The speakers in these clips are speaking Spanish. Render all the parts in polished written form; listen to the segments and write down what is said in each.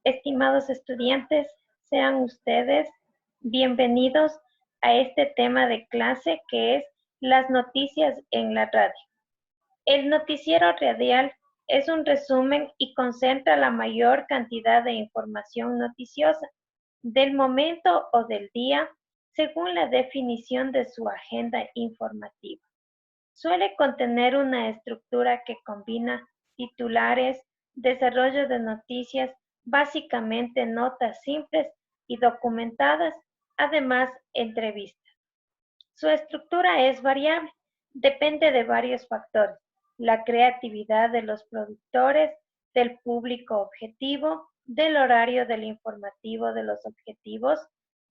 Estimados estudiantes, sean ustedes bienvenidos a este tema de clase que es las noticias en la radio. El noticiero radial es un resumen y concentra la mayor cantidad de información noticiosa del momento o del día según la definición de su agenda informativa. Suele contener una estructura que combina titulares, desarrollo de noticias, básicamente notas simples y documentadas, además entrevistas. Su estructura es variable, depende de varios factores: la creatividad de los productores, del público objetivo, del horario del informativo de los objetivos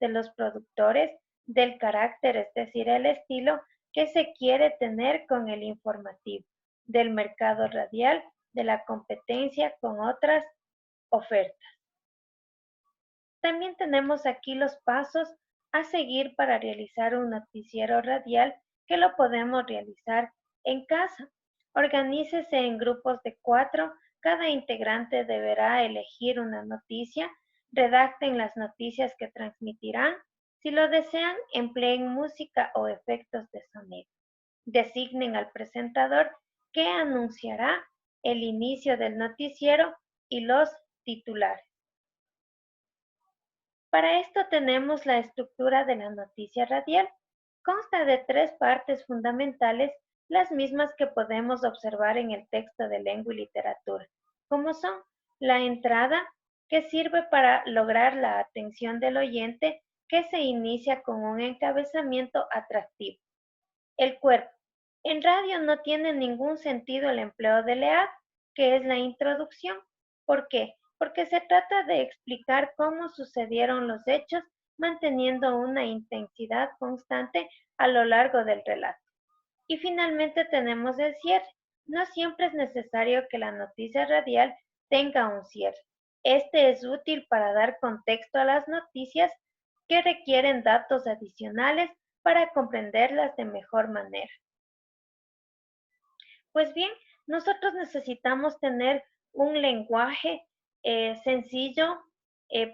de los productores, del carácter, es decir, el estilo que se quiere tener con el informativo, del mercado radial, de la competencia con otras ofertas. También tenemos aquí los pasos a seguir para realizar un noticiero radial que lo podemos realizar en casa. Organícese en grupos de 4. Cada integrante deberá elegir una noticia. Redacten las noticias que transmitirán. Si lo desean, empleen música o efectos de sonido. Designen al presentador que anunciará el inicio del noticiero y los titulares. Para esto tenemos la estructura de la noticia radial. Consta de 3 partes fundamentales, las mismas que podemos observar en el texto de lengua y literatura, como son la entrada, que sirve para lograr la atención del oyente, que se inicia con un encabezamiento atractivo. El cuerpo. En radio no tiene ningún sentido el empleo del EAD, que es la introducción. ¿Por qué? Porque se trata de explicar cómo sucedieron los hechos, manteniendo una intensidad constante a lo largo del relato. Y finalmente tenemos el cierre. No siempre es necesario que la noticia radial tenga un cierre. Este es útil para dar contexto a las noticias que requieren datos adicionales para comprenderlas de mejor manera. Pues bien, nosotros necesitamos tener un lenguaje sencillo,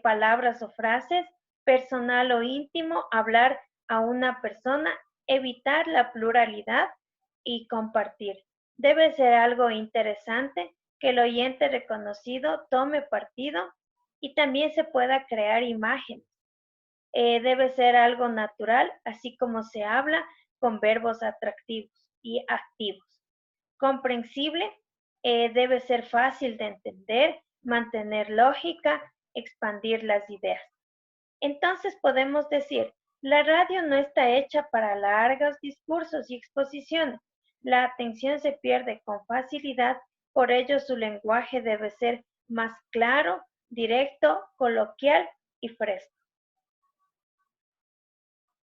palabras o frases, personal o íntimo, hablar a una persona, evitar la pluralidad y compartir. Debe ser algo interesante, que el oyente reconocido tome partido y también se pueda crear imágenes. Debe ser algo natural, así como se habla, con verbos atractivos y activos. Comprensible, debe ser fácil de entender, mantener lógica, expandir las ideas. Entonces podemos decir, la radio no está hecha para largos discursos y exposiciones. La atención se pierde con facilidad, por ello su lenguaje debe ser más claro, directo, coloquial y fresco.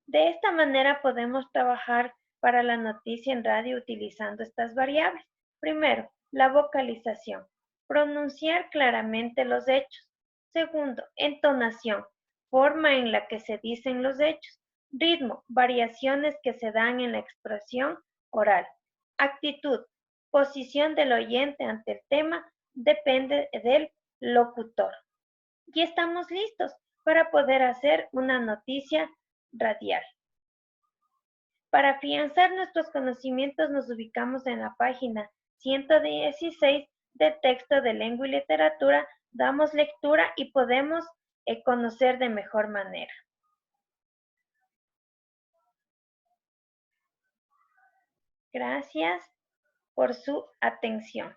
De esta manera podemos trabajar para la noticia en radio utilizando estas variables. Primero, la vocalización. Pronunciar claramente los hechos. Segundo, entonación. Forma en la que se dicen los hechos. Ritmo. Variaciones que se dan en la expresión oral. Actitud. Posición del oyente ante el tema depende del locutor. Y estamos listos para poder hacer una noticia radial. Para afianzar nuestros conocimientos nos ubicamos en la página 116 de texto de lengua y literatura, damos lectura y podemos conocer de mejor manera. Gracias por su atención.